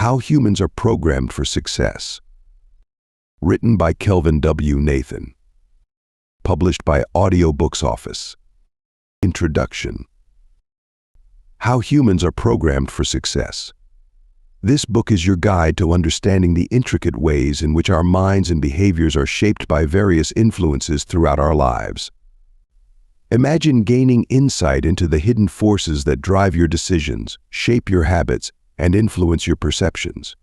How Humans Are Programmed for Success. Written by Kelvin W. Nathan. Published by Audiobooks Office. Introduction. How Humans Are Programmed for Success. This book is your guide to understanding the intricate ways in which our minds and behaviors are shaped by various influences throughout our lives. Imagine gaining insight into the hidden forces that drive your decisions, shape your habits, and influence your perceptions.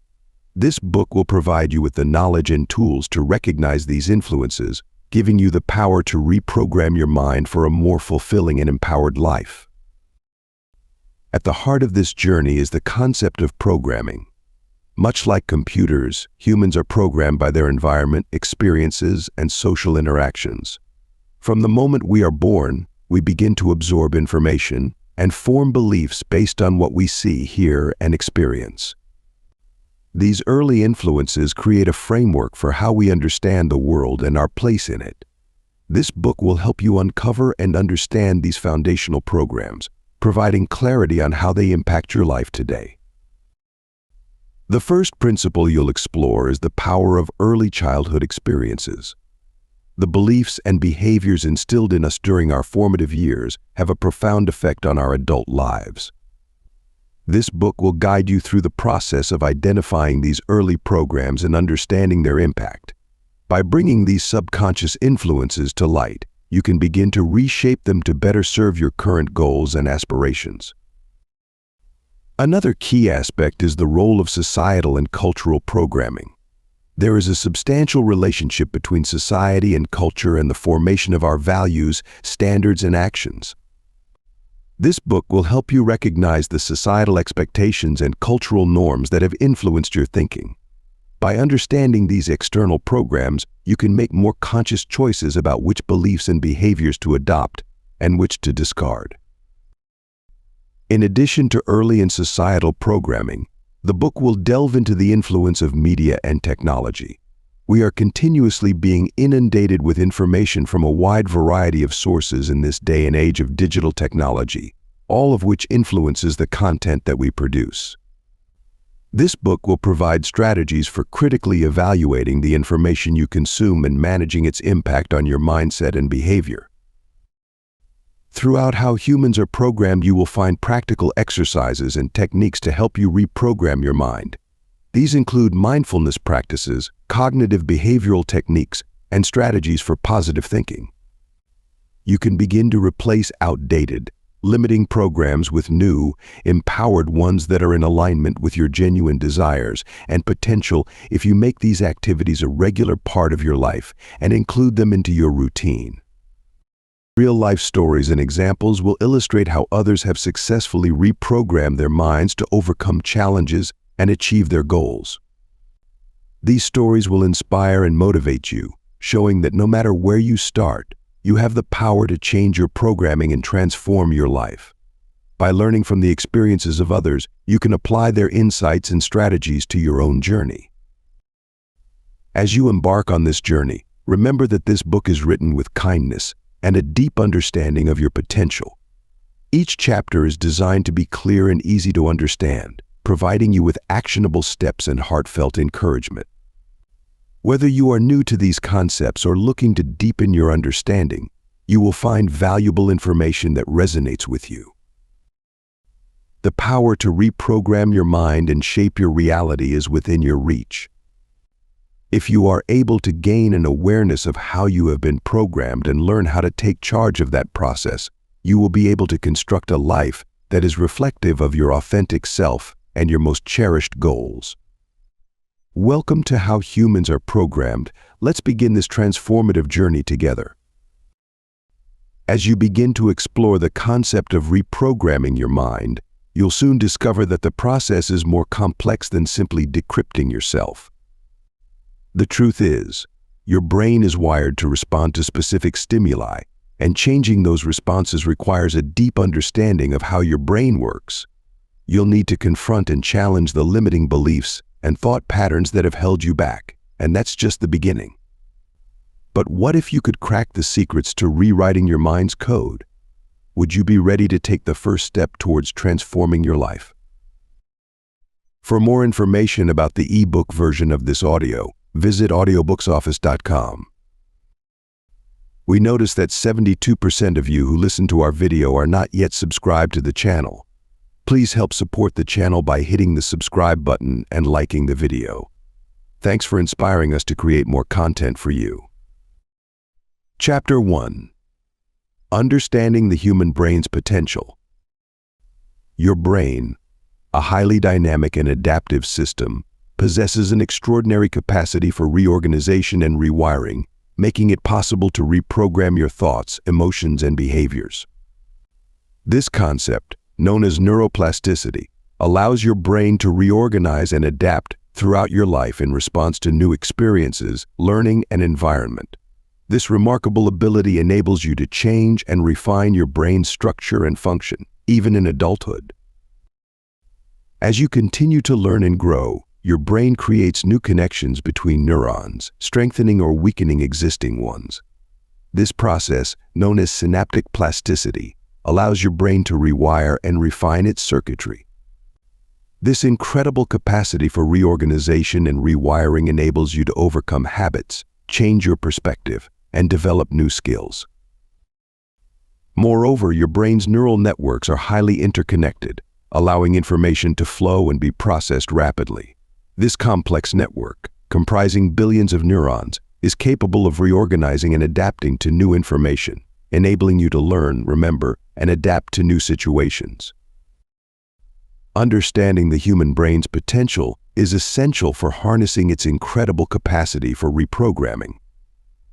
This book will provide you with the knowledge and tools to recognize these influences, giving you the power to reprogram your mind for a more fulfilling and empowered life. At the heart of this journey is the concept of programming. Much like computers, humans are programmed by their environment, experiences, and social interactions. From the moment we are born, we begin to absorb information and form beliefs based on what we see, hear, and experience. These early influences create a framework for how we understand the world and our place in it. This book will help you uncover and understand these foundational programs, providing clarity on how they impact your life today. The first principle you'll explore is the power of early childhood experiences. The beliefs and behaviors instilled in us during our formative years have a profound effect on our adult lives. This book will guide you through the process of identifying these early programs and understanding their impact. By bringing these subconscious influences to light, you can begin to reshape them to better serve your current goals and aspirations. Another key aspect is the role of societal and cultural programming. There is a substantial relationship between society and culture and the formation of our values, standards, and actions. This book will help you recognize the societal expectations and cultural norms that have influenced your thinking. By understanding these external programs, you can make more conscious choices about which beliefs and behaviors to adopt and which to discard. In addition to early and societal programming, the book will delve into the influence of media and technology. We are continuously being inundated with information from a wide variety of sources in this day and age of digital technology, all of which influences the content that we produce. This book will provide strategies for critically evaluating the information you consume and managing its impact on your mindset and behavior. Throughout How Humans Are Programmed, you will find practical exercises and techniques to help you reprogram your mind. These include mindfulness practices, cognitive behavioral techniques, and strategies for positive thinking. You can begin to replace outdated, limiting programs with new, empowered ones that are in alignment with your genuine desires and potential if you make these activities a regular part of your life and include them into your routine. Real-life stories and examples will illustrate how others have successfully reprogrammed their minds to overcome challenges and achieve their goals. These stories will inspire and motivate you, showing that no matter where you start, you have the power to change your programming and transform your life. By learning from the experiences of others, you can apply their insights and strategies to your own journey. As you embark on this journey, remember that this book is written with kindness and a deep understanding of your potential. Each chapter is designed to be clear and easy to understand, providing you with actionable steps and heartfelt encouragement. Whether you are new to these concepts or looking to deepen your understanding, you will find valuable information that resonates with you. The power to reprogram your mind and shape your reality is within your reach. If you are able to gain an awareness of how you have been programmed and learn how to take charge of that process, you will be able to construct a life that is reflective of your authentic self and your most cherished goals. Welcome to How Humans Are Programmed. Let's begin this transformative journey together. As you begin to explore the concept of reprogramming your mind, you'll soon discover that the process is more complex than simply decrypting yourself. The truth is, your brain is wired to respond to specific stimuli, and changing those responses requires a deep understanding of how your brain works. You'll need to confront and challenge the limiting beliefs and thought patterns that have held you back, and that's just the beginning. But what if you could crack the secrets to rewriting your mind's code? Would you be ready to take the first step towards transforming your life? For more information about the ebook version of this audio, visit audiobooksoffice.com. We notice that 72% of you who listen to our video are not yet subscribed to the channel. Please help support the channel by hitting the subscribe button and liking the video. Thanks for inspiring us to create more content for you. Chapter 1. Understanding the Human Brain's Potential. Your brain, a highly dynamic and adaptive system, possesses an extraordinary capacity for reorganization and rewiring, making it possible to reprogram your thoughts, emotions, and behaviors. This concept, known as neuroplasticity, allows your brain to reorganize and adapt throughout your life in response to new experiences, learning, and environment. This remarkable ability enables you to change and refine your brain's structure and function, even in adulthood. As you continue to learn and grow, your brain creates new connections between neurons, strengthening or weakening existing ones. This process, known as synaptic plasticity, allows your brain to rewire and refine its circuitry. This incredible capacity for reorganization and rewiring enables you to overcome habits, change your perspective, and develop new skills. Moreover, your brain's neural networks are highly interconnected, allowing information to flow and be processed rapidly. This complex network, comprising billions of neurons, is capable of reorganizing and adapting to new information, enabling you to learn, remember, and adapt to new situations. Understanding the human brain's potential is essential for harnessing its incredible capacity for reprogramming.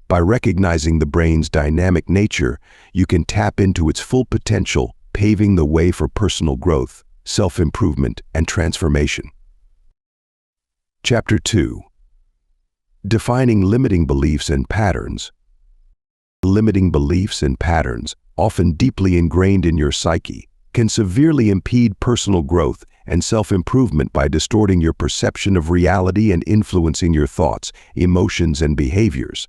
By recognizing the brain's dynamic nature, you can tap into its full potential, paving the way for personal growth, self-improvement, and transformation. Chapter 2. Defining limiting beliefs and patterns. Limiting beliefs and patterns, often deeply ingrained in your psyche, can severely impede personal growth and self-improvement by distorting your perception of reality and influencing your thoughts, emotions, and behaviors.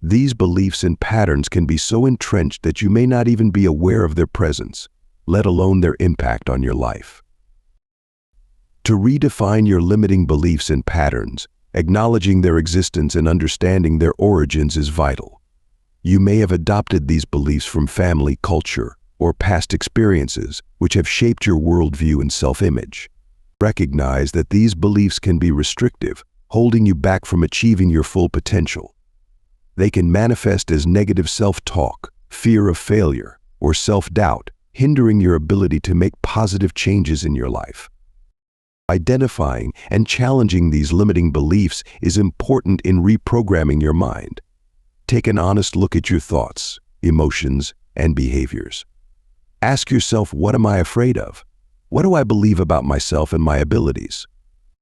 These beliefs and patterns can be so entrenched that you may not even be aware of their presence, let alone their impact on your life. To redefine your limiting beliefs and patterns, acknowledging their existence and understanding their origins is vital. You may have adopted these beliefs from family, culture, or past experiences which have shaped your worldview and self-image. Recognize that these beliefs can be restrictive, holding you back from achieving your full potential. They can manifest as negative self-talk, fear of failure, or self-doubt, hindering your ability to make positive changes in your life. Identifying and challenging these limiting beliefs is important in reprogramming your mind. Take an honest look at your thoughts, emotions, and behaviors. Ask yourself, what am I afraid of? What do I believe about myself and my abilities?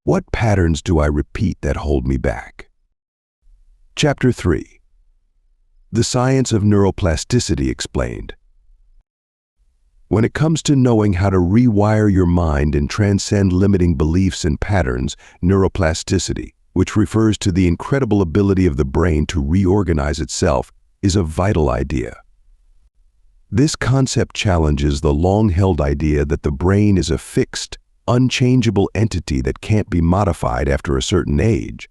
What patterns do I repeat that hold me back? Chapter 3. The Science of Neuroplasticity Explained. When it comes to knowing how to rewire your mind and transcend limiting beliefs and patterns, neuroplasticity, which refers to the incredible ability of the brain to reorganize itself, is a vital idea. This concept challenges the long-held idea that the brain is a fixed, unchangeable entity that can't be modified after a certain age.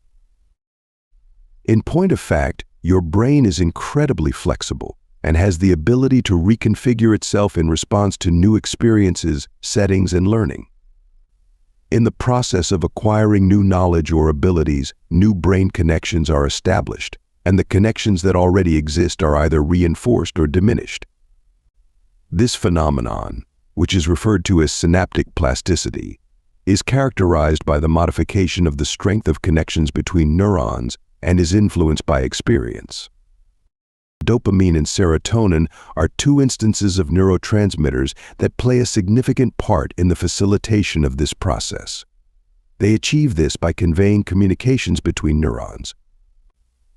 In point of fact, your brain is incredibly flexible and has the ability to reconfigure itself in response to new experiences, settings, and learning. In the process of acquiring new knowledge or abilities, new brain connections are established, and the connections that already exist are either reinforced or diminished. This phenomenon, which is referred to as synaptic plasticity, is characterized by the modification of the strength of connections between neurons and is influenced by experience. Dopamine and serotonin are two instances of neurotransmitters that play a significant part in the facilitation of this process. They achieve this by conveying communications between neurons.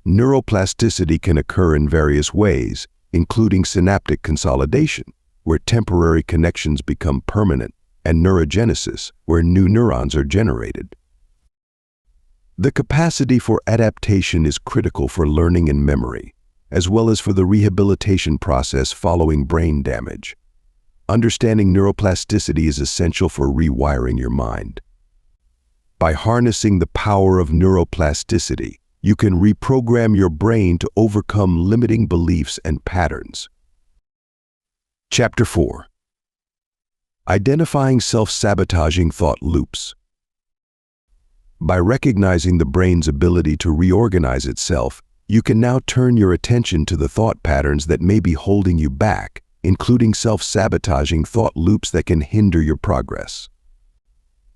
Neuroplasticity can occur in various ways, including synaptic consolidation, where temporary connections become permanent, and neurogenesis, where new neurons are generated. The capacity for adaptation is critical for learning and memory, as well as for the rehabilitation process following brain damage. Understanding neuroplasticity is essential for rewiring your mind. By harnessing the power of neuroplasticity, you can reprogram your brain to overcome limiting beliefs and patterns. Chapter 4. Identifying self-sabotaging thought loops. By recognizing the brain's ability to reorganize itself, you can now turn your attention to the thought patterns that may be holding you back, including self-sabotaging thought loops that can hinder your progress.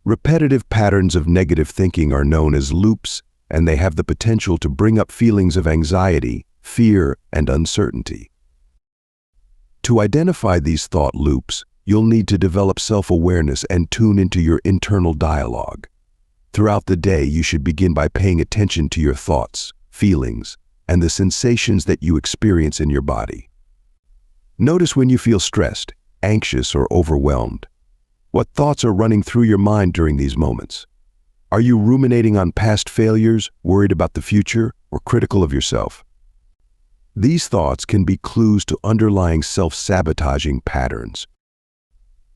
Repetitive patterns of negative thinking are known as loops, and they have the potential to bring up feelings of anxiety, fear, and uncertainty. To identify these thought loops, you'll need to develop self-awareness and tune into your internal dialogue. Throughout the day, you should begin by paying attention to your thoughts, feelings, and the sensations that you experience in your body. Notice when you feel stressed, anxious, or overwhelmed. What thoughts are running through your mind during these moments? Are you ruminating on past failures, worried about the future, or critical of yourself? These thoughts can be clues to underlying self-sabotaging patterns.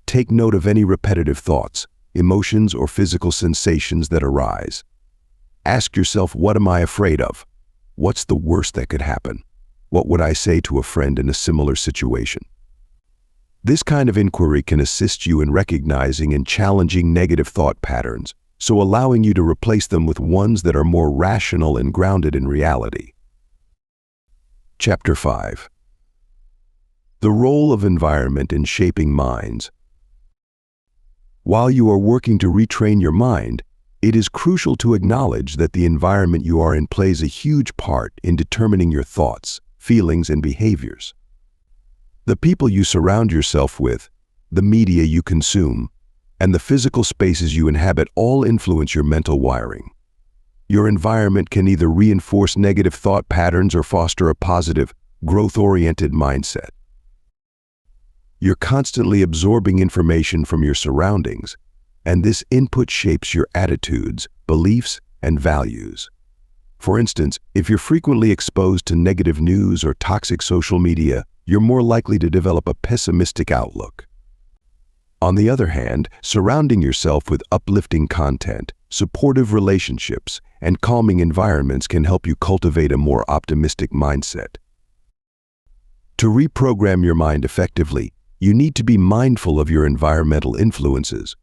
Take note of any repetitive thoughts, emotions, or physical sensations that arise. Ask yourself, what am I afraid of? What's the worst that could happen? What would I say to a friend in a similar situation? This kind of inquiry can assist you in recognizing and challenging negative thought patterns, so allowing you to replace them with ones that are more rational and grounded in reality. Chapter 5. The role of environment in shaping minds. While you are working to retrain your mind, it is crucial to acknowledge that the environment you are in plays a huge part in determining your thoughts, feelings, and behaviors. The people you surround yourself with, the media you consume, and the physical spaces you inhabit all influence your mental wiring. Your environment can either reinforce negative thought patterns or foster a positive, growth-oriented mindset. You're constantly absorbing information from your surroundings, and this input shapes your attitudes, beliefs, and values. For instance, if you're frequently exposed to negative news or toxic social media, you're more likely to develop a pessimistic outlook. On the other hand, surrounding yourself with uplifting content, supportive relationships, and calming environments can help you cultivate a more optimistic mindset. To reprogram your mind effectively, you need to be mindful of your environmental influences.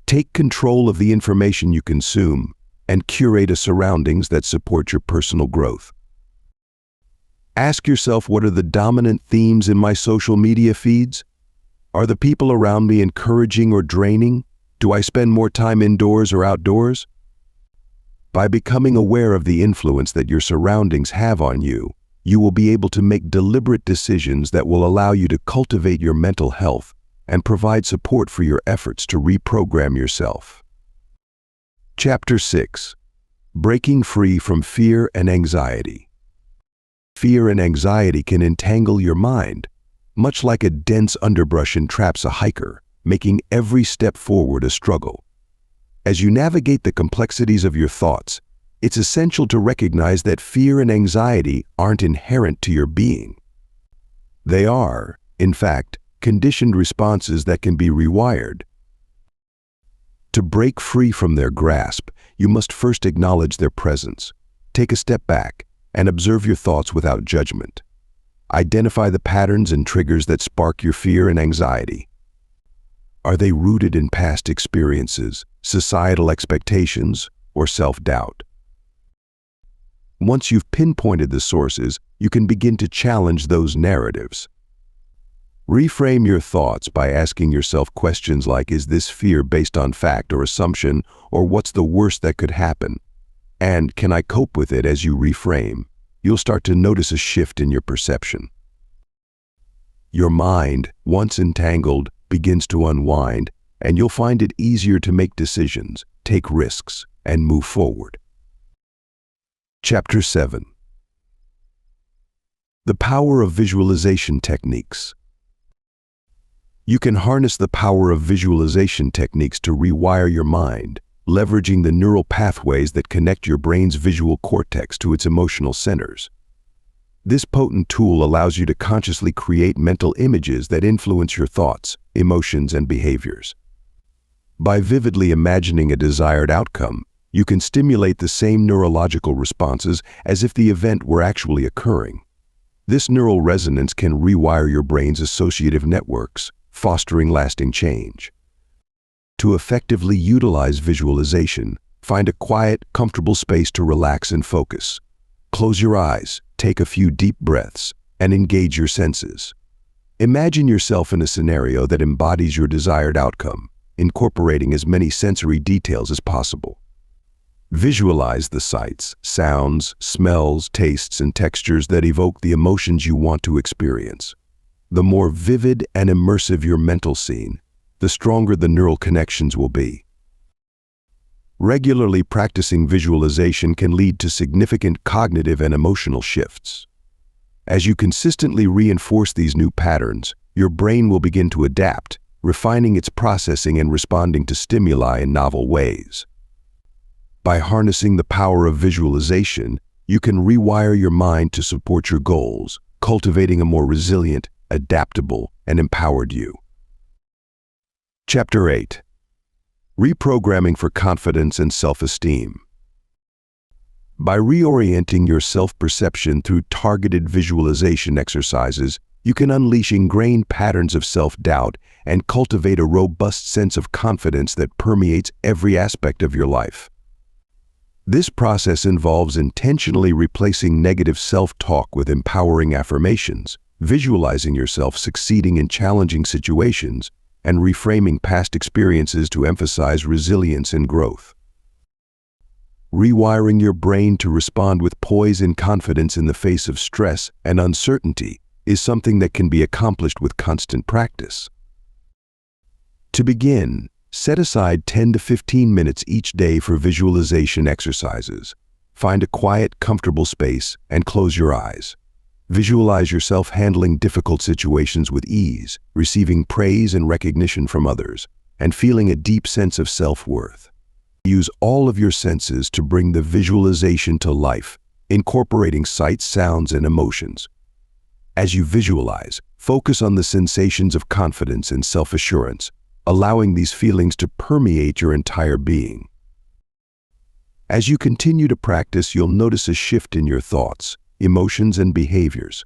Take control of the information you consume and curate a surroundings that support your personal growth. Ask yourself, what are the dominant themes in my social media feeds? Are the people around me encouraging or draining? Do I spend more time indoors or outdoors? By becoming aware of the influence that your surroundings have on you, you will be able to make deliberate decisions that will allow you to cultivate your mental health and provide support for your efforts to reprogram yourself. Chapter 6. Breaking free from fear and anxiety. Fear and anxiety can entangle your mind, much like a dense underbrush entraps a hiker, making every step forward a struggle. As you navigate the complexities of your thoughts, it's essential to recognize that fear and anxiety aren't inherent to your being. They are, in fact, conditioned responses that can be rewired. To break free from their grasp, you must first acknowledge their presence. Take a step back and observe your thoughts without judgment. Identify the patterns and triggers that spark your fear and anxiety. Are they rooted in past experiences, societal expectations, or self-doubt? Once you've pinpointed the sources, you can begin to challenge those narratives. Reframe your thoughts by asking yourself questions like, is this fear based on fact or assumption, or what's the worst that could happen? And can I cope with it? As you reframe, you'll start to notice a shift in your perception. Your mind, once entangled, begins to unwind, and you'll find it easier to make decisions, take risks, and move forward. Chapter 7. The power of visualization techniques. You can harness the power of visualization techniques to rewire your mind, leveraging the neural pathways that connect your brain's visual cortex to its emotional centers. This potent tool allows you to consciously create mental images that influence your thoughts, emotions, and behaviors. By vividly imagining a desired outcome, you can stimulate the same neurological responses as if the event were actually occurring. This neural resonance can rewire your brain's associative networks, fostering lasting change. To effectively utilize visualization, find a quiet, comfortable space to relax and focus. Close your eyes, take a few deep breaths, and engage your senses. Imagine yourself in a scenario that embodies your desired outcome, incorporating as many sensory details as possible. Visualize the sights, sounds, smells, tastes, and textures that evoke the emotions you want to experience. The more vivid and immersive your mental scene, the stronger the neural connections will be. Regularly practicing visualization can lead to significant cognitive and emotional shifts. As you consistently reinforce these new patterns, your brain will begin to adapt, refining its processing and responding to stimuli in novel ways. By harnessing the power of visualization, you can rewire your mind to support your goals, cultivating a more resilient, adaptable, and empowered you. Chapter 8. Reprogramming for Confidence and Self-Esteem. By reorienting your self-perception through targeted visualization exercises, you can unleash ingrained patterns of self-doubt and cultivate a robust sense of confidence that permeates every aspect of your life. This process involves intentionally replacing negative self-talk with empowering affirmations, visualizing yourself succeeding in challenging situations, and reframing past experiences to emphasize resilience and growth. Rewiring your brain to respond with poise and confidence in the face of stress and uncertainty is something that can be accomplished with constant practice. To begin, set aside 10 to 15 minutes each day for visualization exercises. Find a quiet, comfortable space and close your eyes. Visualize yourself handling difficult situations with ease, receiving praise and recognition from others, and feeling a deep sense of self-worth. Use all of your senses to bring the visualization to life, incorporating sights, sounds, and emotions. As you visualize, focus on the sensations of confidence and self-assurance, allowing these feelings to permeate your entire being. As you continue to practice, you'll notice a shift in your thoughts, emotions, and behaviors.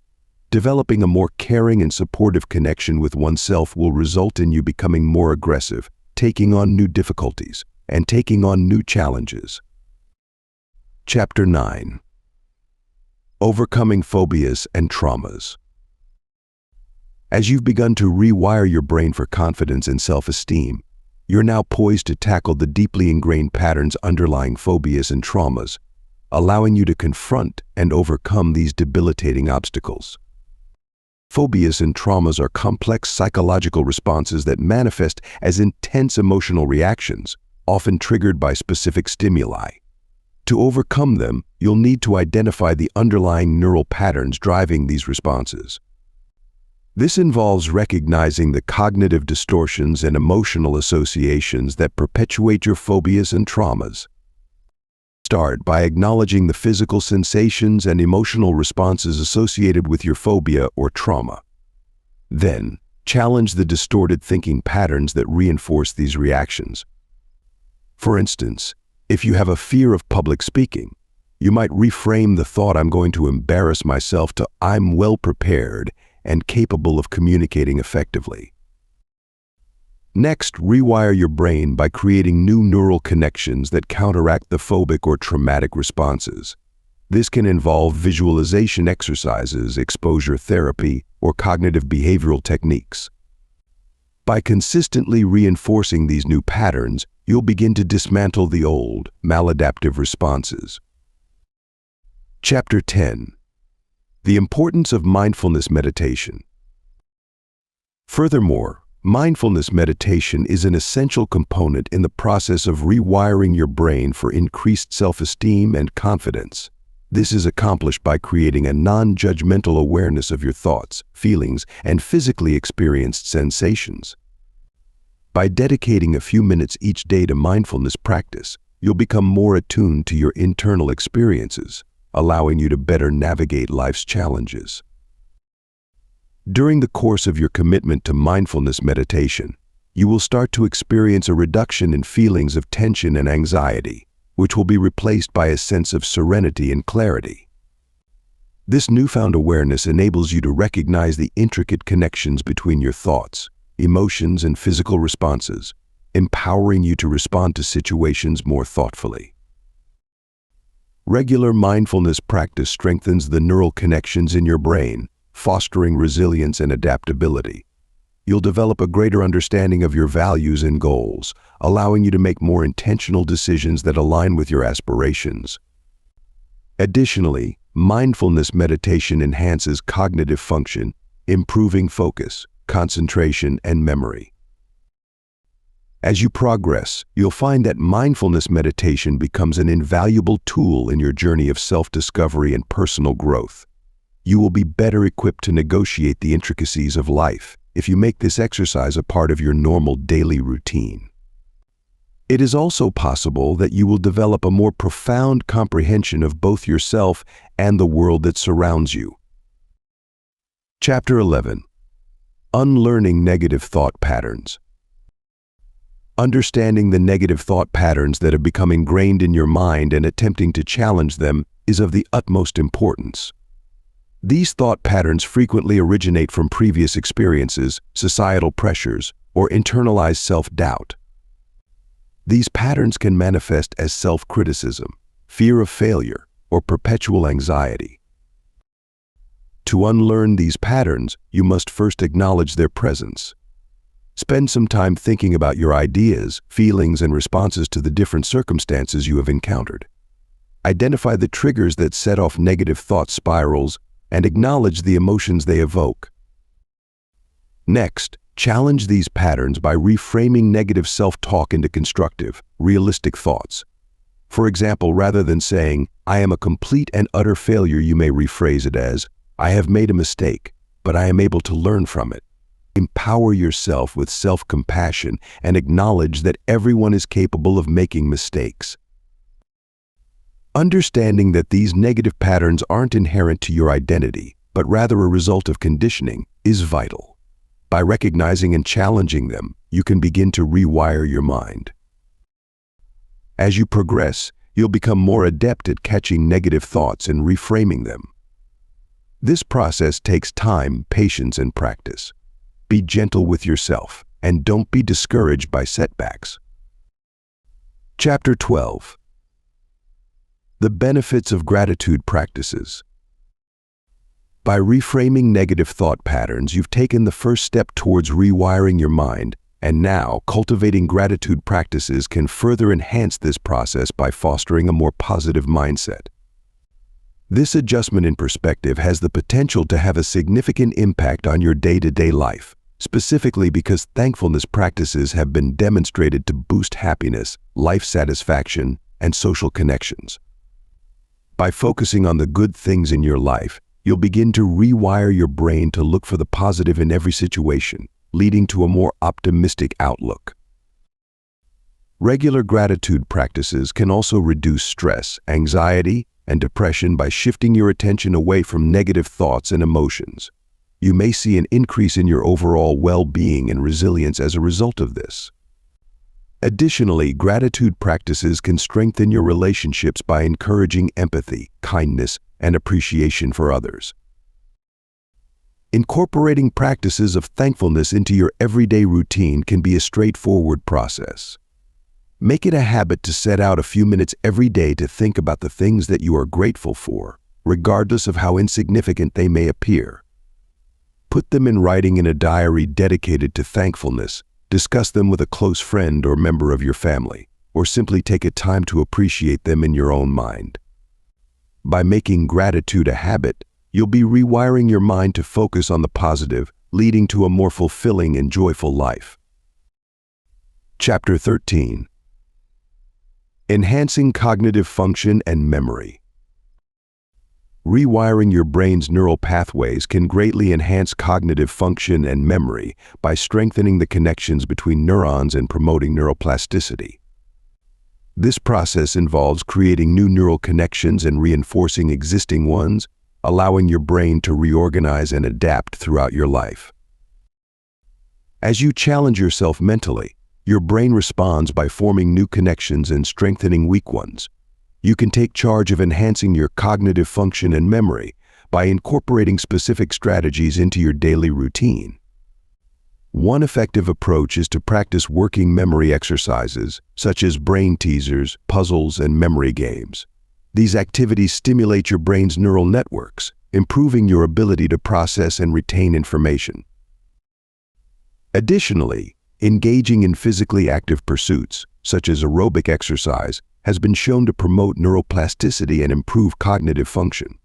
Developing a more caring and supportive connection with oneself will result in you becoming more aggressive, taking on new difficulties, and taking on new challenges. Chapter 9. Overcoming Phobias and Traumas. As you've begun to rewire your brain for confidence and self-esteem, you're now poised to tackle the deeply ingrained patterns underlying phobias and traumas, allowing you to confront and overcome these debilitating obstacles. Phobias and traumas are complex psychological responses that manifest as intense emotional reactions, often triggered by specific stimuli. To overcome them, you'll need to identify the underlying neural patterns driving these responses. This involves recognizing the cognitive distortions and emotional associations that perpetuate your phobias and traumas. Start by acknowledging the physical sensations and emotional responses associated with your phobia or trauma. Then, challenge the distorted thinking patterns that reinforce these reactions. For instance, if you have a fear of public speaking, you might reframe the thought "I'm going to embarrass myself" to "I'm well prepared and capable of communicating effectively." Next, rewire your brain by creating new neural connections that counteract the phobic or traumatic responses. This can involve visualization exercises, exposure therapy, or cognitive behavioral techniques. By consistently reinforcing these new patterns, you'll begin to dismantle the old, maladaptive responses. Chapter 10. The Importance of Mindfulness Meditation. Furthermore, mindfulness meditation is an essential component in the process of rewiring your brain for increased self-esteem and confidence. This is accomplished by creating a non-judgmental awareness of your thoughts, feelings, and physically experienced sensations. By dedicating a few minutes each day to mindfulness practice, you'll become more attuned to your internal experiences, allowing you to better navigate life's challenges. During the course of your commitment to mindfulness meditation, you will start to experience a reduction in feelings of tension and anxiety, which will be replaced by a sense of serenity and clarity. This newfound awareness enables you to recognize the intricate connections between your thoughts, emotions, and physical responses, empowering you to respond to situations more thoughtfully. Regular mindfulness practice strengthens the neural connections in your brain, fostering resilience and adaptability. You'll develop a greater understanding of your values and goals, allowing you to make more intentional decisions that align with your aspirations. Additionally, mindfulness meditation enhances cognitive function, improving focus, concentration, and memory. As you progress, you'll find that mindfulness meditation becomes an invaluable tool in your journey of self-discovery and personal growth. You will be better equipped to negotiate the intricacies of life if you make this exercise a part of your normal daily routine. It is also possible that you will develop a more profound comprehension of both yourself and the world that surrounds you. Chapter 11. Unlearning Negative Thought Patterns. Understanding the negative thought patterns that have become ingrained in your mind and attempting to challenge them is of the utmost importance. These thought patterns frequently originate from previous experiences, societal pressures, or internalized self-doubt. These patterns can manifest as self-criticism, fear of failure, or perpetual anxiety. To unlearn these patterns, you must first acknowledge their presence. Spend some time thinking about your ideas, feelings, and responses to the different circumstances you have encountered. Identify the triggers that set off negative thought spirals and acknowledge the emotions they evoke. Next, challenge these patterns by reframing negative self-talk into constructive, realistic thoughts. For example, rather than saying, "I am a complete and utter failure," you may rephrase it as, "I have made a mistake, but I am able to learn from it." Empower yourself with self-compassion and acknowledge that everyone is capable of making mistakes. Understanding that these negative patterns aren't inherent to your identity, but rather a result of conditioning, is vital. By recognizing and challenging them, you can begin to rewire your mind. As you progress, you'll become more adept at catching negative thoughts and reframing them. This process takes time, patience, and practice. Be gentle with yourself, and don't be discouraged by setbacks. Chapter 12. The Benefits of Gratitude Practices. By reframing negative thought patterns, you've taken the first step towards rewiring your mind, and now cultivating gratitude practices can further enhance this process by fostering a more positive mindset. This adjustment in perspective has the potential to have a significant impact on your day-to-day life, specifically because thankfulness practices have been demonstrated to boost happiness, life satisfaction, and social connections. By focusing on the good things in your life, you'll begin to rewire your brain to look for the positive in every situation, leading to a more optimistic outlook. Regular gratitude practices can also reduce stress, anxiety, and depression by shifting your attention away from negative thoughts and emotions. You may see an increase in your overall well-being and resilience as a result of this. Additionally, gratitude practices can strengthen your relationships by encouraging empathy, kindness, and appreciation for others. Incorporating practices of thankfulness into your everyday routine can be a straightforward process. Make it a habit to set out a few minutes every day to think about the things that you are grateful for, regardless of how insignificant they may appear. Put them in writing in a diary dedicated to thankfulness, discuss them with a close friend or member of your family, or simply take a time to appreciate them in your own mind. By making gratitude a habit, you'll be rewiring your mind to focus on the positive, leading to a more fulfilling and joyful life. Chapter 13. Enhancing Cognitive Function and Memory. Rewiring your brain's neural pathways can greatly enhance cognitive function and memory by strengthening the connections between neurons and promoting neuroplasticity. This process involves creating new neural connections and reinforcing existing ones, allowing your brain to reorganize and adapt throughout your life. As you challenge yourself mentally, your brain responds by forming new connections and strengthening weak ones. You can take charge of enhancing your cognitive function and memory by incorporating specific strategies into your daily routine. One effective approach is to practice working memory exercises, such as brain teasers, puzzles, and memory games. These activities stimulate your brain's neural networks, improving your ability to process and retain information. Additionally, engaging in physically active pursuits, such as aerobic exercise, has been shown to promote neuroplasticity and improve cognitive function.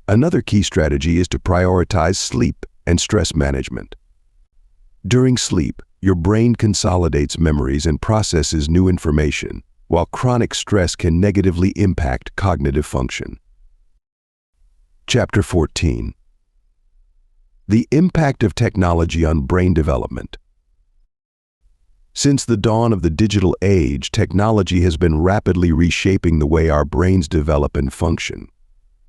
Another key strategy is to prioritize sleep and stress management. During sleep, your brain consolidates memories and processes new information, while chronic stress can negatively impact cognitive function. Chapter 14. The impact of technology on brain development. Since the dawn of the digital age, technology has been rapidly reshaping the way our brains develop and function.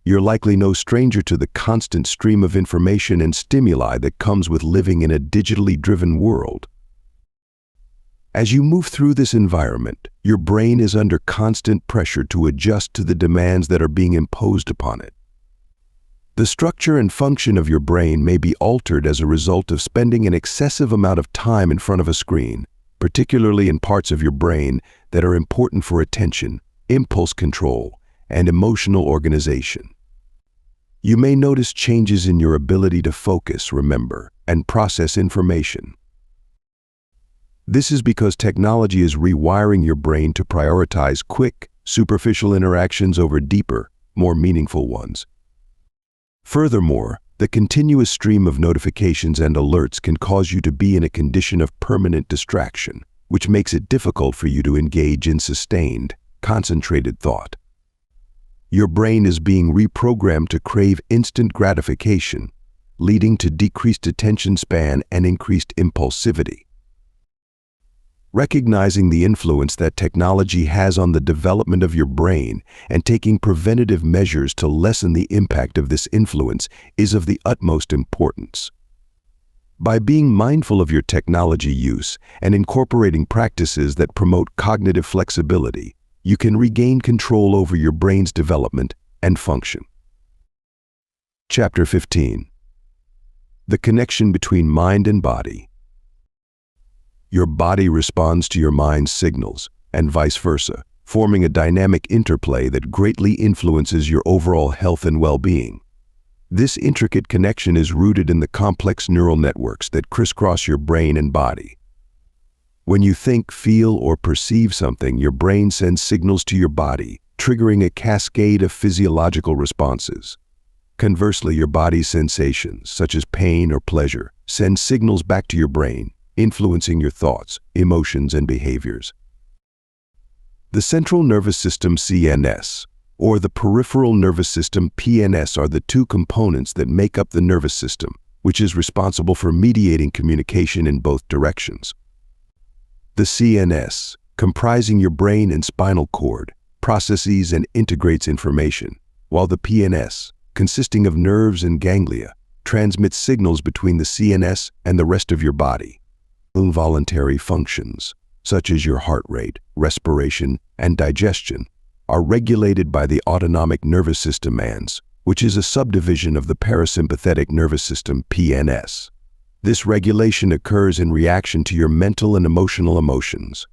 You're likely no stranger to the constant stream of information and stimuli that comes with living in a digitally driven world. As you move through this environment, your brain is under constant pressure to adjust to the demands that are being imposed upon it. The structure and function of your brain may be altered as a result of spending an excessive amount of time in front of a screen, particularly in parts of your brain that are important for attention, impulse control, and emotional organization. You may notice changes in your ability to focus, remember, and process information. This is because technology is rewiring your brain to prioritize quick, superficial interactions over deeper, more meaningful ones. Furthermore, the continuous stream of notifications and alerts can cause you to be in a condition of permanent distraction, which makes it difficult for you to engage in sustained, concentrated thought. Your brain is being reprogrammed to crave instant gratification, leading to decreased attention span and increased impulsivity. Recognizing the influence that technology has on the development of your brain and taking preventative measures to lessen the impact of this influence is of the utmost importance. By being mindful of your technology use and incorporating practices that promote cognitive flexibility, you can regain control over your brain's development and function. Chapter 15. The connection between mind and body. Your body responds to your mind's signals, and vice versa, forming a dynamic interplay that greatly influences your overall health and well-being. This intricate connection is rooted in the complex neural networks that crisscross your brain and body. When you think, feel, or perceive something, your brain sends signals to your body, triggering a cascade of physiological responses. Conversely, your body's sensations, such as pain or pleasure, send signals back to your brain, influencing your thoughts, emotions, and behaviors. The central nervous system (CNS) or the peripheral nervous system (PNS) are the two components that make up the nervous system, which is responsible for mediating communication in both directions. The CNS, comprising your brain and spinal cord, processes and integrates information, while the PNS, consisting of nerves and ganglia, transmits signals between the CNS and the rest of your body. Involuntary functions, such as your heart rate, respiration, and digestion, are regulated by the autonomic nervous system (ANS), which is a subdivision of the parasympathetic nervous system (PNS). This regulation occurs in reaction to your mental and emotional emotions.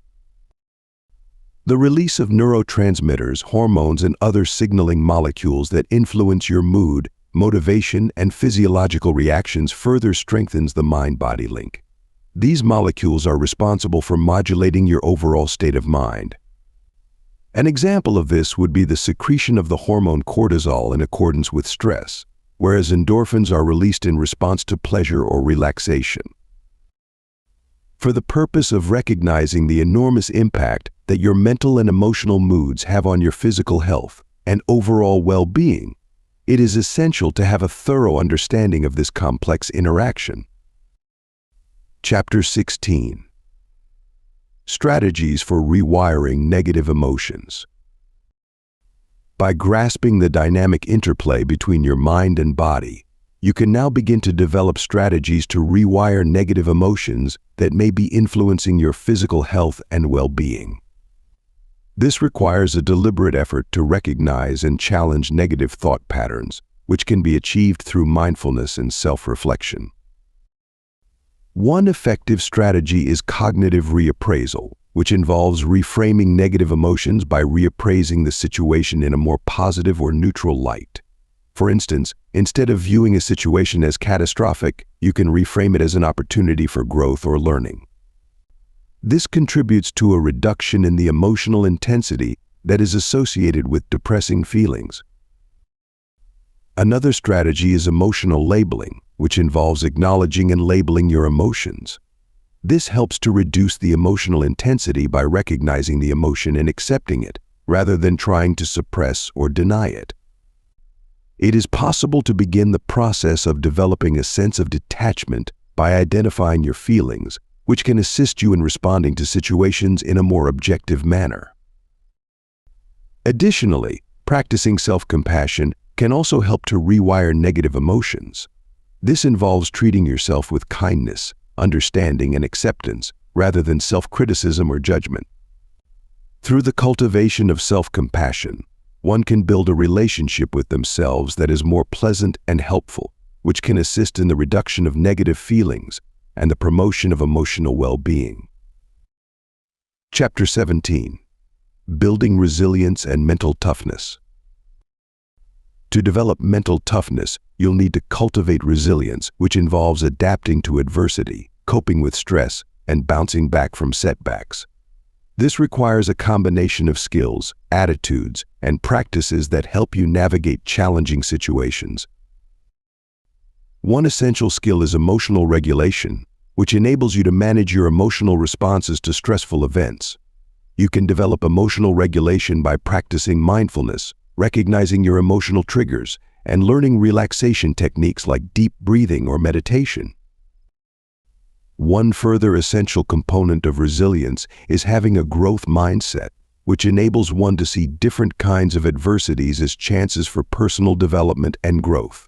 The release of neurotransmitters, hormones, and other signaling molecules that influence your mood, motivation, and physiological reactions further strengthens the mind-body link. These molecules are responsible for modulating your overall state of mind. An example of this would be the secretion of the hormone cortisol in accordance with stress, whereas endorphins are released in response to pleasure or relaxation. For the purpose of recognizing the enormous impact that your mental and emotional moods have on your physical health and overall well-being, it is essential to have a thorough understanding of this complex interaction. Chapter 16. Strategies for rewiring negative emotions. By grasping the dynamic interplay between your mind and body, you can now begin to develop strategies to rewire negative emotions that may be influencing your physical health and well-being. This requires a deliberate effort to recognize and challenge negative thought patterns, which can be achieved through mindfulness and self-reflection. One effective strategy is cognitive reappraisal, which involves reframing negative emotions by reappraising the situation in a more positive or neutral light. For instance, instead of viewing a situation as catastrophic, you can reframe it as an opportunity for growth or learning. This contributes to a reduction in the emotional intensity that is associated with depressing feelings. Another strategy is emotional labeling, which involves acknowledging and labeling your emotions. This helps to reduce the emotional intensity by recognizing the emotion and accepting it, rather than trying to suppress or deny it. It is possible to begin the process of developing a sense of detachment by identifying your feelings, which can assist you in responding to situations in a more objective manner. Additionally, practicing self-compassion can also help to rewire negative emotions. This involves treating yourself with kindness, understanding, and acceptance, rather than self-criticism or judgment. Through the cultivation of self-compassion, one can build a relationship with themselves that is more pleasant and helpful, which can assist in the reduction of negative feelings and the promotion of emotional well-being. Chapter 17. Building Resilience and Mental Toughness. To develop mental toughness, you'll need to cultivate resilience, which involves adapting to adversity, coping with stress, and bouncing back from setbacks. This requires a combination of skills, attitudes, and practices that help you navigate challenging situations. One essential skill is emotional regulation, which enables you to manage your emotional responses to stressful events. You can develop emotional regulation by practicing mindfulness, recognizing your emotional triggers, and learning relaxation techniques like deep breathing or meditation. One further essential component of resilience is having a growth mindset, which enables one to see different kinds of adversities as chances for personal development and growth.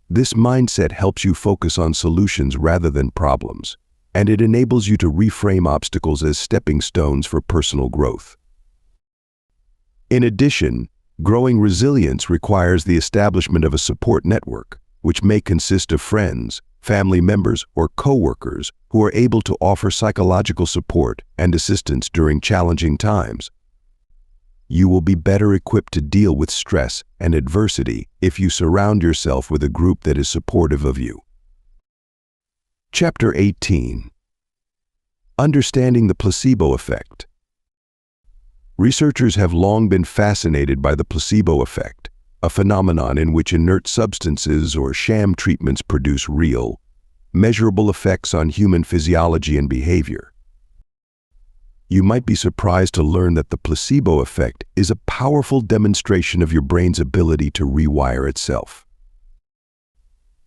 This mindset helps you focus on solutions rather than problems, and it enables you to reframe obstacles as stepping stones for personal growth. In addition, growing resilience requires the establishment of a support network, which may consist of friends, family members, or co-workers who are able to offer psychological support and assistance during challenging times. You will be better equipped to deal with stress and adversity if you surround yourself with a group that is supportive of you. Chapter 18. Understanding the placebo effect. Researchers have long been fascinated by the placebo effect, a phenomenon in which inert substances or sham treatments produce real, measurable effects on human physiology and behavior. You might be surprised to learn that the placebo effect is a powerful demonstration of your brain's ability to rewire itself.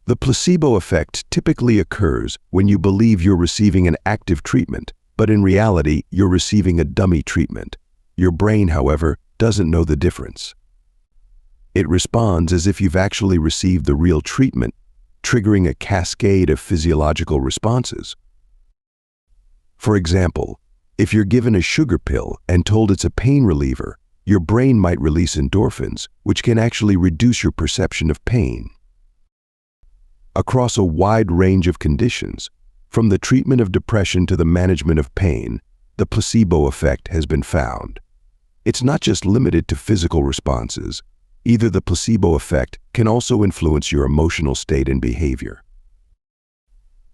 The placebo effect typically occurs when you believe you're receiving an active treatment, but in reality, you're receiving a dummy treatment. Your brain, however, doesn't know the difference. It responds as if you've actually received the real treatment, triggering a cascade of physiological responses. For example, if you're given a sugar pill and told it's a pain reliever, your brain might release endorphins, which can actually reduce your perception of pain. Across a wide range of conditions, from the treatment of depression to the management of pain, the placebo effect has been found. It's not just limited to physical responses. Either the placebo effect can also influence your emotional state and behavior.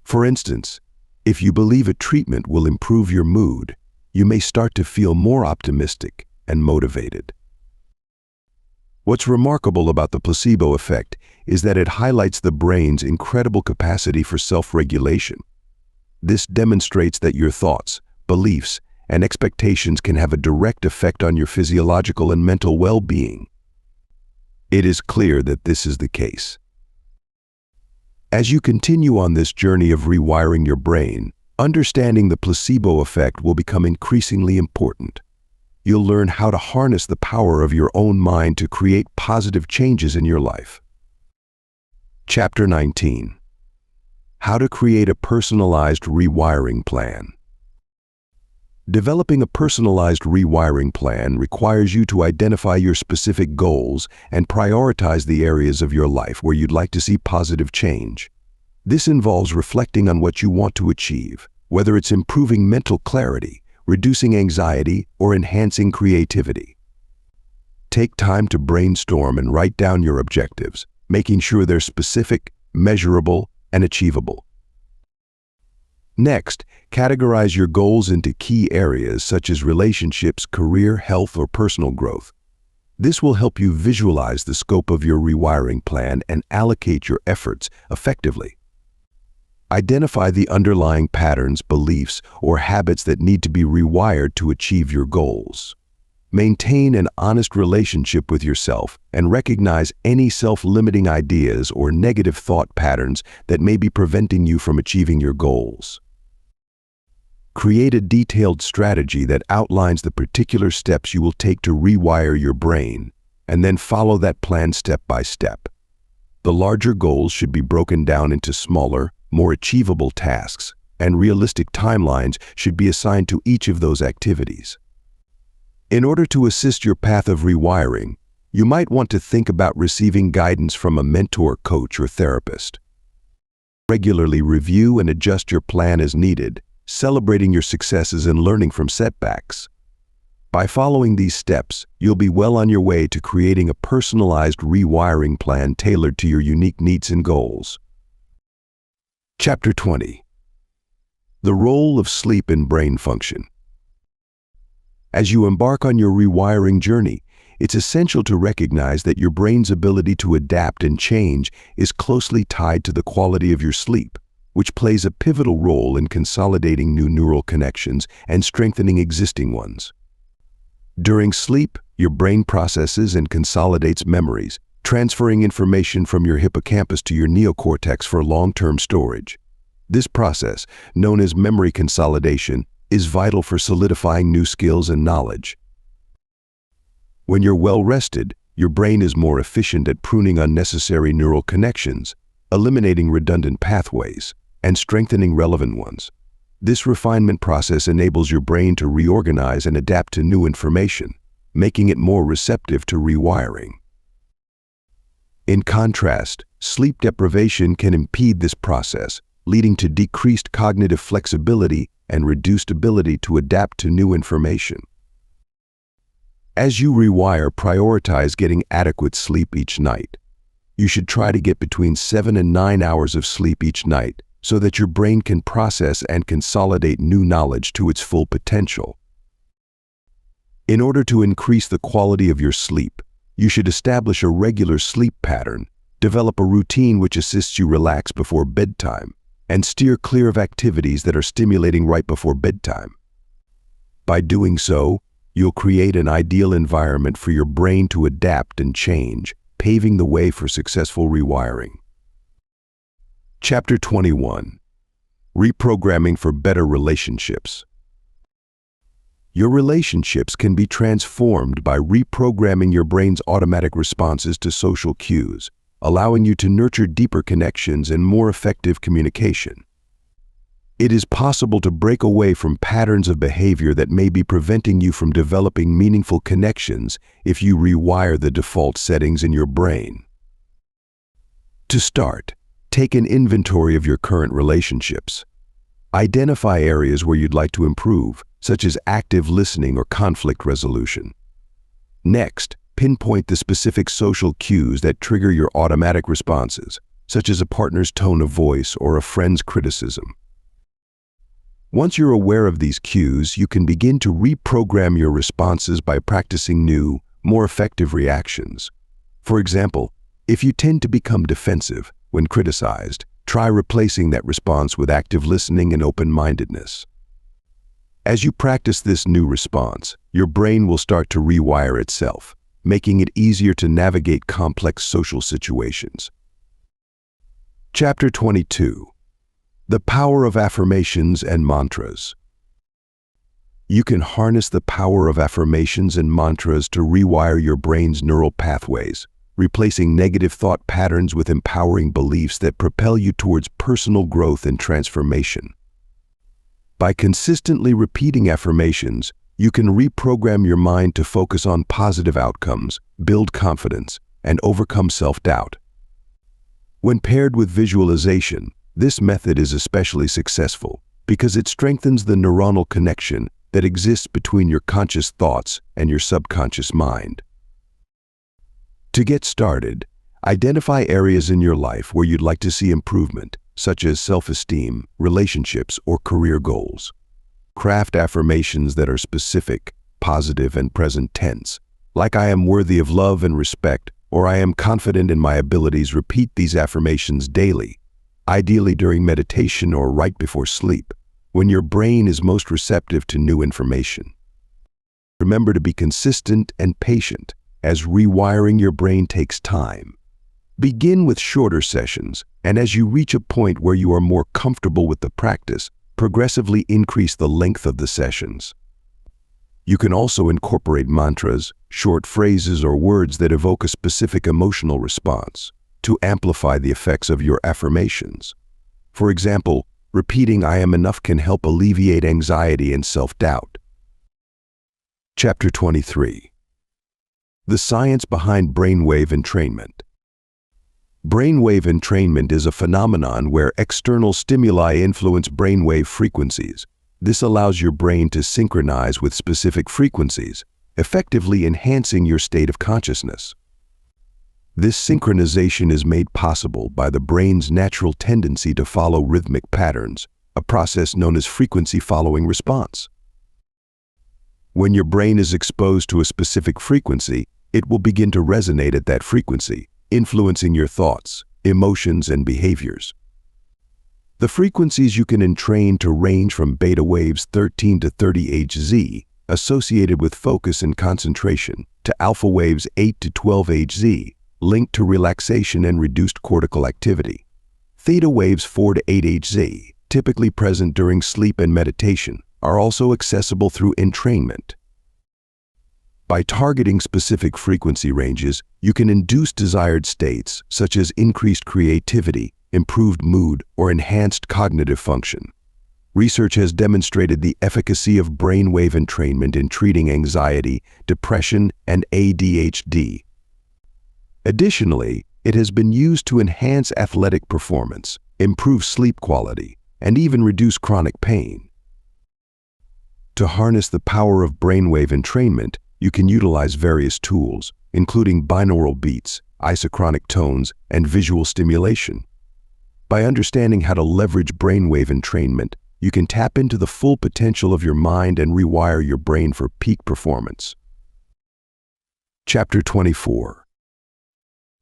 For instance, if you believe a treatment will improve your mood, you may start to feel more optimistic and motivated. What's remarkable about the placebo effect is that it highlights the brain's incredible capacity for self-regulation. This demonstrates that your thoughts, beliefs, and expectations can have a direct effect on your physiological and mental well-being. It is clear that this is the case. As you continue on this journey of rewiring your brain, understanding the placebo effect will become increasingly important. You'll learn how to harness the power of your own mind to create positive changes in your life. Chapter 19. How to create a personalized rewiring plan. Developing a personalized rewiring plan requires you to identify your specific goals and prioritize the areas of your life where you'd like to see positive change. This involves reflecting on what you want to achieve, whether it's improving mental clarity, reducing anxiety, or enhancing creativity. Take time to brainstorm and write down your objectives, making sure they're specific, measurable, and achievable. Next, categorize your goals into key areas such as relationships, career, health, or personal growth. This will help you visualize the scope of your rewiring plan and allocate your efforts effectively. Identify the underlying patterns, beliefs, or habits that need to be rewired to achieve your goals. Maintain an honest relationship with yourself and recognize any self-limiting ideas or negative thought patterns that may be preventing you from achieving your goals. Create a detailed strategy that outlines the particular steps you will take to rewire your brain, and then follow that plan step by step. The larger goals should be broken down into smaller, more achievable tasks, and realistic timelines should be assigned to each of those activities. In order to assist your path of rewiring, you might want to think about receiving guidance from a mentor, coach, or therapist. Regularly review and adjust your plan as needed, celebrating your successes and learning from setbacks. By following these steps, you'll be well on your way to creating a personalized rewiring plan tailored to your unique needs and goals. Chapter 20. The role of sleep in brain function. As you embark on your rewiring journey, it's essential to recognize that your brain's ability to adapt and change is closely tied to the quality of your sleep, which plays a pivotal role in consolidating new neural connections and strengthening existing ones. During sleep, your brain processes and consolidates memories, transferring information from your hippocampus to your neocortex for long-term storage. This process, known as memory consolidation, is vital for solidifying new skills and knowledge. When you're well rested, your brain is more efficient at pruning unnecessary neural connections, eliminating redundant pathways, and strengthening relevant ones. This refinement process enables your brain to reorganize and adapt to new information, making it more receptive to rewiring. In contrast, sleep deprivation can impede this process, leading to decreased cognitive flexibility and reduced ability to adapt to new information. As you rewire, prioritize getting adequate sleep each night. You should try to get between 7 and 9 hours of sleep each night so that your brain can process and consolidate new knowledge to its full potential. In order to increase the quality of your sleep, you should establish a regular sleep pattern, develop a routine which assists you relax before bedtime, and steer clear of activities that are stimulating right before bedtime. By doing so, you'll create an ideal environment for your brain to adapt and change, paving the way for successful rewiring. Chapter 21. Reprogramming for better relationships. Your relationships can be transformed by reprogramming your brain's automatic responses to social cues, allowing you to nurture deeper connections and more effective communication. It is possible to break away from patterns of behavior that may be preventing you from developing meaningful connections if you rewire the default settings in your brain. To start, take an inventory of your current relationships. Identify areas where you'd like to improve, such as active listening or conflict resolution. Next, pinpoint the specific social cues that trigger your automatic responses, such as a partner's tone of voice or a friend's criticism. Once you're aware of these cues, you can begin to reprogram your responses by practicing new, more effective reactions. For example, if you tend to become defensive when criticized, try replacing that response with active listening and open-mindedness. As you practice this new response, your brain will start to rewire itself, making it easier to navigate complex social situations. Chapter 22. The power of affirmations and mantras. You can harness the power of affirmations and mantras to rewire your brain's neural pathways, replacing negative thought patterns with empowering beliefs that propel you towards personal growth and transformation. By consistently repeating affirmations, you can reprogram your mind to focus on positive outcomes, build confidence, and overcome self-doubt. When paired with visualization, this method is especially successful because it strengthens the neuronal connection that exists between your conscious thoughts and your subconscious mind. To get started, identify areas in your life where you'd like to see improvement, such as self-esteem, relationships, or career goals. Craft affirmations that are specific, positive, and present tense, like "I am worthy of love and respect," or "I am confident in my abilities." Repeat these affirmations daily, ideally during meditation or right before sleep, when your brain is most receptive to new information. Remember to be consistent and patient, as rewiring your brain takes time. Begin with shorter sessions, and as you reach a point where you are more comfortable with the practice, progressively increase the length of the sessions. You can also incorporate mantras, short phrases, or words that evoke a specific emotional response to amplify the effects of your affirmations. For example, repeating "I am enough" can help alleviate anxiety and self-doubt. Chapter 23. The science behind brainwave entrainment. Brainwave entrainment is a phenomenon where external stimuli influence brainwave frequencies. This allows your brain to synchronize with specific frequencies, effectively enhancing your state of consciousness. This synchronization is made possible by the brain's natural tendency to follow rhythmic patterns, a process known as frequency following response. When your brain is exposed to a specific frequency, it will begin to resonate at that frequency, influencing your thoughts, emotions, and behaviors. The frequencies you can entrain to range from beta waves 13 to 30 Hz, associated with focus and concentration, to alpha waves 8 to 12 Hz, linked to relaxation and reduced cortical activity. Theta waves 4 to 8 Hz, typically present during sleep and meditation, are also accessible through entrainment. By targeting specific frequency ranges, you can induce desired states such as increased creativity, improved mood, or enhanced cognitive function. Research has demonstrated the efficacy of brainwave entrainment in treating anxiety, depression, and ADHD. Additionally, it has been used to enhance athletic performance, improve sleep quality, and even reduce chronic pain. To harness the power of brainwave entrainment, you can utilize various tools, including binaural beats, isochronic tones, and visual stimulation. By understanding how to leverage brainwave entrainment, you can tap into the full potential of your mind and rewire your brain for peak performance. Chapter 24.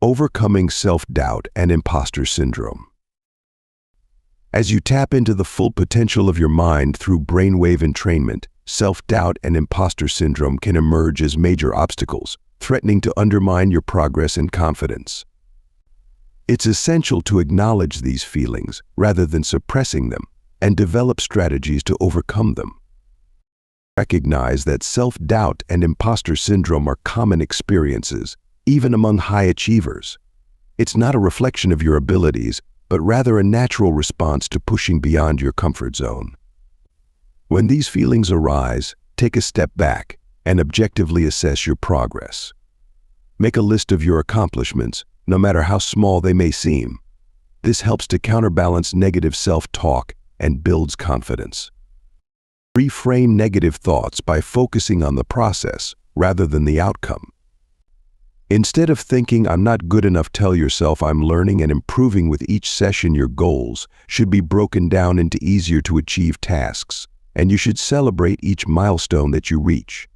Overcoming self-doubt and imposter syndrome. As you tap into the full potential of your mind through brainwave entrainment, self-doubt and imposter syndrome can emerge as major obstacles, threatening to undermine your progress and confidence. It's essential to acknowledge these feelings rather than suppressing them, and develop strategies to overcome them. Recognize that self-doubt and imposter syndrome are common experiences, even among high achievers. It's not a reflection of your abilities, but rather a natural response to pushing beyond your comfort zone. When these feelings arise, take a step back and objectively assess your progress. Make a list of your accomplishments, no matter how small they may seem. This helps to counterbalance negative self-talk and builds confidence. Reframe negative thoughts by focusing on the process rather than the outcome. Instead of thinking "I'm not good enough," tell yourself "I'm learning and improving with each session." Your goals should be broken down into easier to achieve tasks, and you should celebrate each milestone that you reach.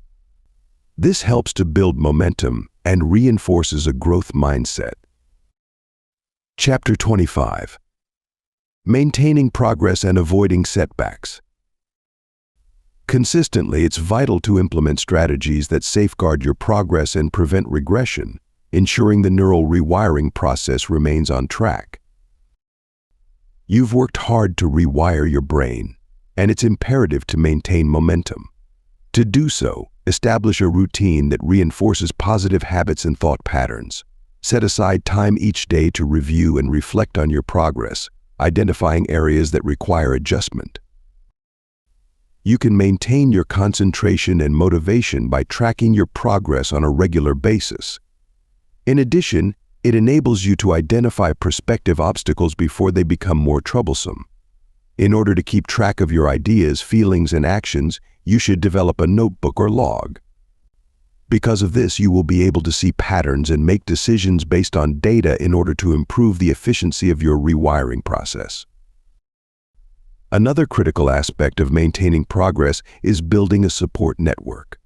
This helps to build momentum and reinforces a growth mindset. Chapter 25. Maintaining progress and avoiding setbacks. Consistently, it's vital to implement strategies that safeguard your progress and prevent regression, ensuring the neural rewiring process remains on track. You've worked hard to rewire your brain, and it's imperative to maintain momentum. To do so, establish a routine that reinforces positive habits and thought patterns. Set aside time each day to review and reflect on your progress, identifying areas that require adjustment. You can maintain your concentration and motivation by tracking your progress on a regular basis. In addition, it enables you to identify prospective obstacles before they become more troublesome. In order to keep track of your ideas, feelings, and actions, you should develop a notebook or log. Because of this, you will be able to see patterns and make decisions based on data in order to improve the efficiency of your rewiring process. Another critical aspect of maintaining progress is building a support network.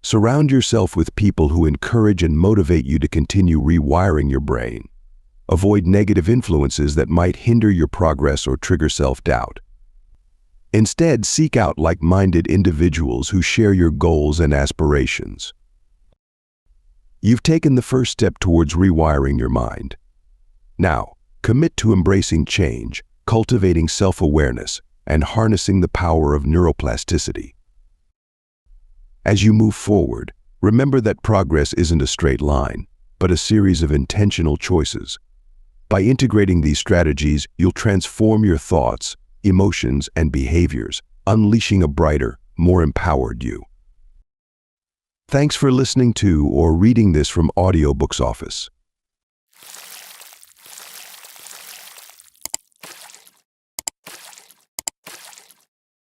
Surround yourself with people who encourage and motivate you to continue rewiring your brain. Avoid negative influences that might hinder your progress or trigger self-doubt. Instead, seek out like-minded individuals who share your goals and aspirations. You've taken the first step towards rewiring your mind. Now, commit to embracing change, cultivating self-awareness, and harnessing the power of neuroplasticity. As you move forward, remember that progress isn't a straight line, but a series of intentional choices. By integrating these strategies, you'll transform your thoughts, emotions, and behaviors, unleashing a brighter, more empowered you. Thanks for listening to or reading this from Audiobooks Office.